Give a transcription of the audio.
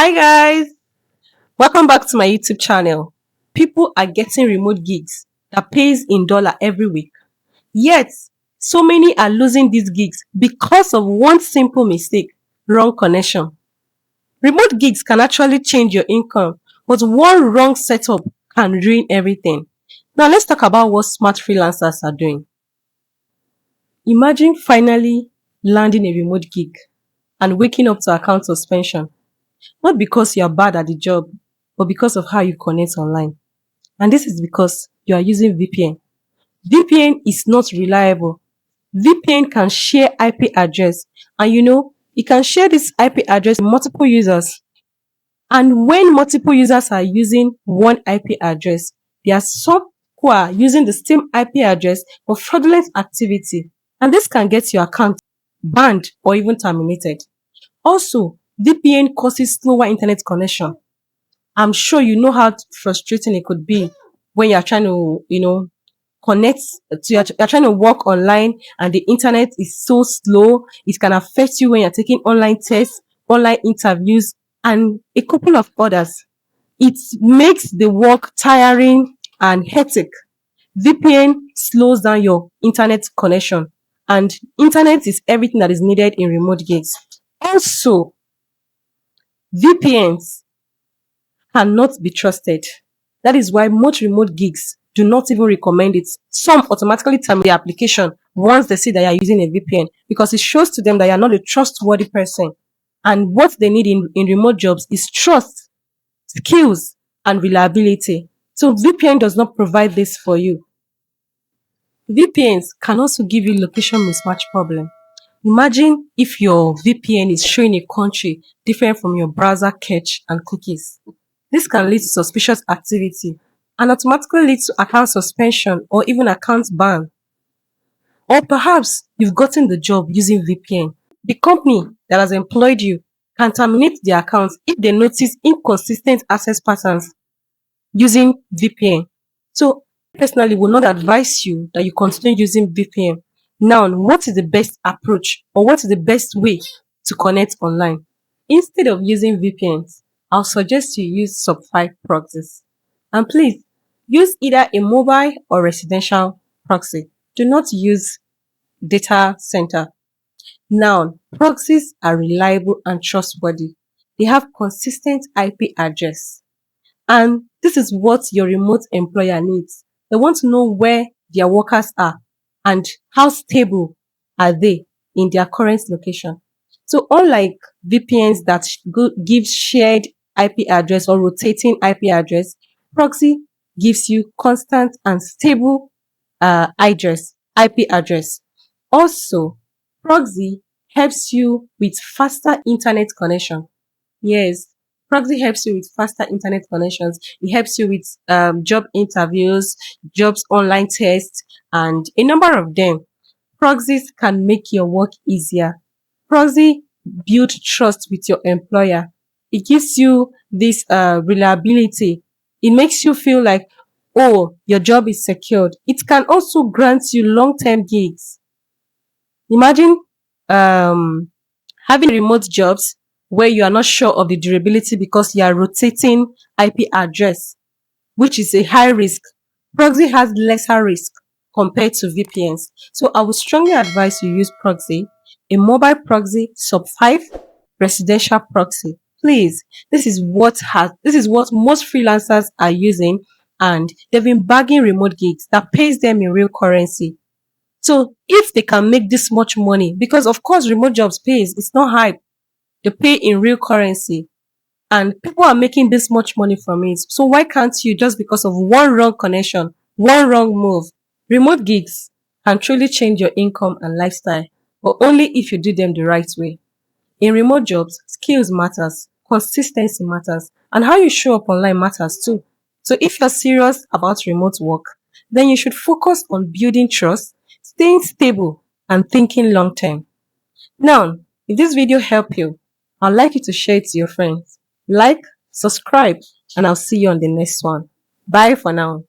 Hi guys, welcome back to my YouTube channel. People are getting remote gigs that pays in dollar every week. Yet, so many are losing these gigs because of one simple mistake, wrong connection. Remote gigs can actually change your income, but one wrong setup can ruin everything. Now let's talk about what smart freelancers are doing. Imagine finally landing a remote gig and waking up to account suspension. Not because you are bad at the job, but because of how you connect online. And this is because you are using VPN. VPN is not reliable. VPN can share IP address, and it can share this IP address with multiple users. And when multiple users are using one IP address, there are some who are using the same IP address for fraudulent activity. And this can get your account banned or even terminated. Also, VPN causes slower internet connection. I'm sure you know how frustrating it could be when you're trying to, connect you're trying to work online and the internet is so slow. It can affect you when you're taking online tests, online interviews, and a couple of others. It makes the work tiring and hectic. VPN slows down your internet connection, and internet is everything that is needed in remote gigs. Also, VPNs cannot be trusted. That is why most remote gigs do not even recommend it. Some automatically terminate the application once they see that you are using a VPN because it shows to them that you are not a trustworthy person. And what they need in remote jobs is trust, skills, and reliability. So VPN does not provide this for you. VPNs can also give you location mismatch problem. Imagine if your VPN is showing a country different from your browser cache and cookies. This can lead to suspicious activity and automatically lead to account suspension or even account ban. Or perhaps you've gotten the job using VPN. The company that has employed you can terminate the account if they notice inconsistent access patterns using VPN. So, personally, would not advise you that you continue using VPN. Now, what is the best approach or what is the best way to connect online? Instead of using VPNs, I'll suggest you use sub-5 proxies. And please use either a mobile or residential proxy. Do not use data center. Now, proxies are reliable and trustworthy. They have consistent IP address. And this is what your remote employer needs. They want to know where their workers are and how stable are they in their current location. So unlike VPNs that give shared IP address or rotating IP address, proxy gives you constant and stable IP address. Also, proxy helps you with faster internet connection. Yes, proxy helps you with faster internet connections. It helps you with job interviews, jobs online tests, and a number of them. Proxies can make your work easier. Proxy build trust with your employer. It gives you this reliability. It makes you feel like, oh, your job is secured. It can also grant you long-term gigs. Imagine um, having remote jobs where you are not sure of the durability because you are rotating IP address, which is a high risk. Proxy has lesser risk compared to VPNs. So I would strongly advise you use proxy, a mobile proxy, sub-5, residential proxy. Please, this is what most freelancers are using, and they've been bagging remote gigs that pays them in real currency. So if they can make this much money, because of course remote jobs pays, it's not hype. They pay in real currency and people are making this much money from it. So why can't you, just because of one wrong connection, one wrong move? Remote gigs can truly change your income and lifestyle, but only if you do them the right way. In remote jobs, skills matters, consistency matters, and how you show up online matters too. So if you're serious about remote work, then you should focus on building trust, staying stable, and thinking long term. Now, if this video helped you, I'd like you to share it to your friends. Like, subscribe, and I'll see you on the next one. Bye for now.